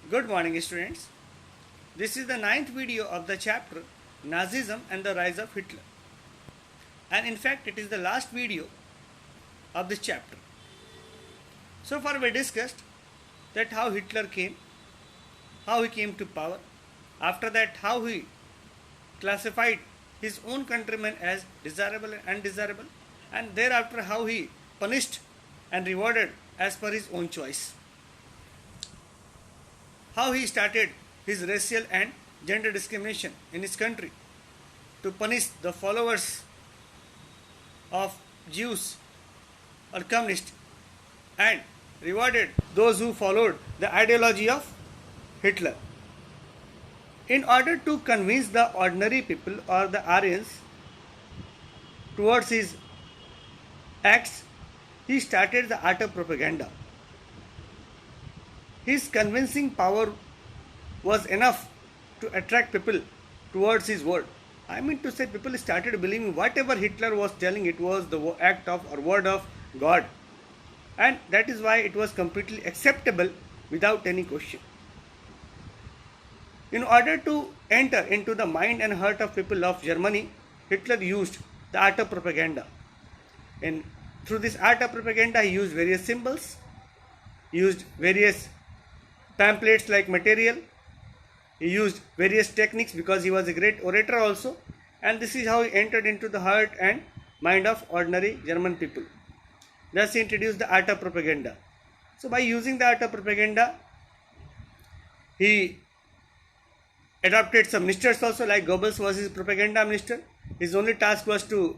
Good morning, students. This is the ninth video of the chapter Nazism and the Rise of Hitler. And in fact, it is the last video of this chapter. So far, we discussed that how Hitler came, how he came to power, after that, how he classified his own countrymen as desirable and undesirable, and thereafter, how he punished and rewarded as per his own choice. How he started his racial and gender discrimination in his country to punish the followers of Jews or communists and rewarded those who followed the ideology of Hitler. In order to convince the ordinary people or the Aryans towards his acts, he started the art of propaganda. His convincing power was enough to attract people towards his word. I mean to say, people started believing whatever Hitler was telling, it was the act of or word of God. And that is why it was completely acceptable without any question. In order to enter into the mind and heart of people of Germany, Hitler used the art of propaganda. And through this art of propaganda, he used various symbols, used various pamphlets like material. He used various techniques because he was a great orator also, and this is how he entered into the heart and mind of ordinary German people. Thus he introduced the art of propaganda. So by using the art of propaganda, he adopted some ministers also, like Goebbels was his propaganda minister. His only task was to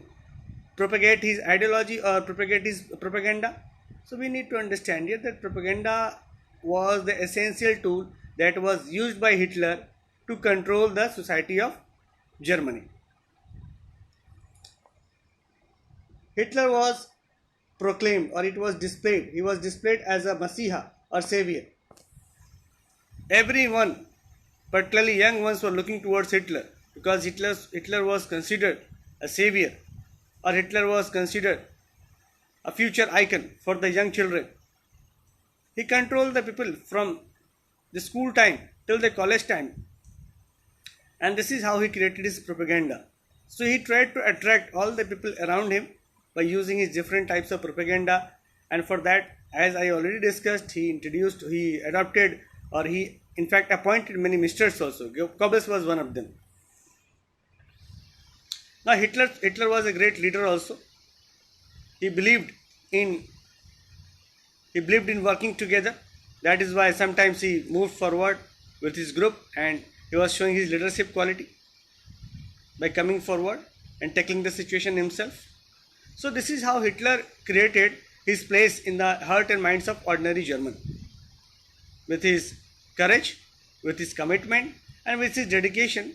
propagate his ideology or propagate his propaganda. So we need to understand here that propaganda was the essential tool that was used by Hitler to control the society of Germany. Hitler was proclaimed, or it was displayed, he was displayed as a Messiah or Savior. Everyone, particularly young ones, were looking towards Hitler because Hitler was considered a savior, or Hitler was considered a future icon for the young children. He controlled the people from the school time till the college time, and this is how he created his propaganda. So he tried to attract all the people around him by using his different types of propaganda, and for that, as I already discussed, he adopted, or he in fact appointed many ministers also. Goebbels was one of them. Now Hitler was a great leader also. He believed in he believed in working together. That is why sometimes he moved forward with his group, and he was showing his leadership quality by coming forward and tackling the situation himself. So this is how Hitler created his place in the heart and minds of ordinary German. With his courage, with his commitment, and with his dedication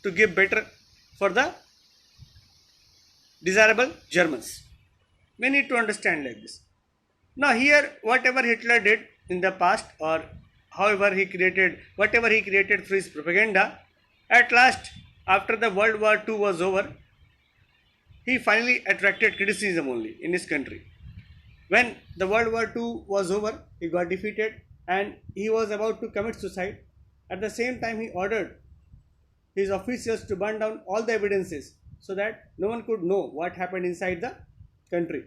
to give better for the desirable Germans. We need to understand like this. Now here, whatever Hitler did in the past, or whatever he created through his propaganda, at last, after the World War II was over, he finally attracted criticism only in his country. When the World War II was over, he got defeated and he was about to commit suicide. At the same time, he ordered his officials to burn down all the evidences so that no one could know what happened inside the country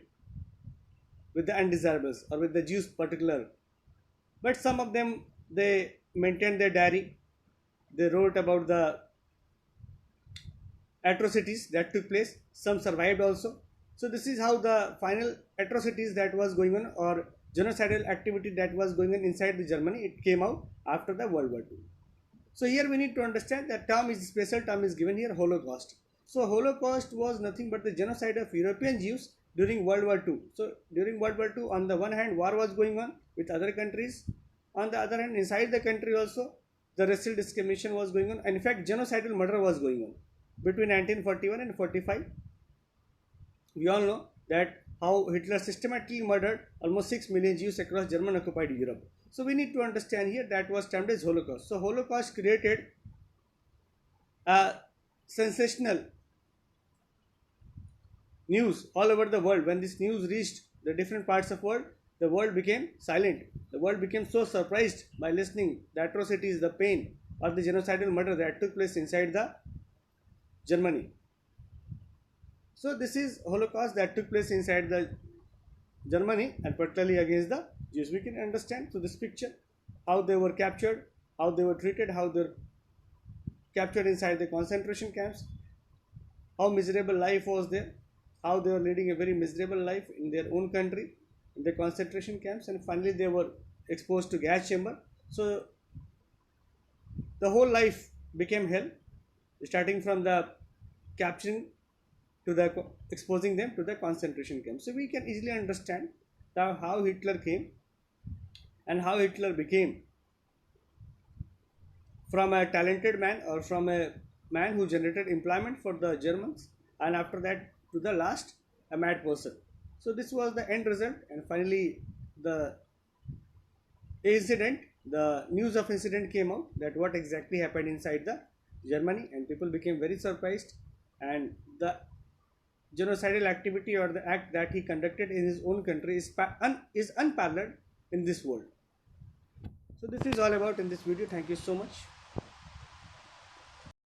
with the undesirables or with the Jews particular. But some of them, they maintained their diary. They wrote about the atrocities that took place. Some survived also. So this is how the final atrocities that was going on, or genocidal activity that was going on inside the Germany, it came out after the World War II. So here we need to understand that special term is given here, Holocaust. So Holocaust was nothing but the genocide of European Jews during World War II. So during World War II, on the one hand, war was going on with other countries. On the other hand, inside the country also, the racial discrimination was going on. And in fact, genocidal murder was going on between 1941 and 45. We all know that how Hitler systematically murdered almost 6 million Jews across German occupied Europe. So we need to understand here that was termed as Holocaust. So Holocaust created a sensational news all over the world. When this news reached the different parts of the world, the world became silent. The world became so surprised by listening the atrocities, the pain, or the genocidal murder that took place inside the Germany. So this is Holocaust that took place inside the Germany and particularly against the Jews. We can understand through this picture how they were captured, how they were treated, how they were captured inside the concentration camps, how miserable life was there, how they were leading a very miserable life in their own country, in the concentration camps, and finally they were exposed to gas chamber. So the whole life became hell, starting from the capturing to the exposing them to the concentration camp. So we can easily understand how Hitler came and how Hitler became from a talented man or from a man who generated employment for the Germans, and after that to the last a mad person. So this was the end result, and finally the incident, the news of incident came out that what exactly happened inside the Germany, and people became very surprised, and the genocidal activity or the act that he conducted in his own country is unparalleled in this world. So this is all about in this video. Thank you so much.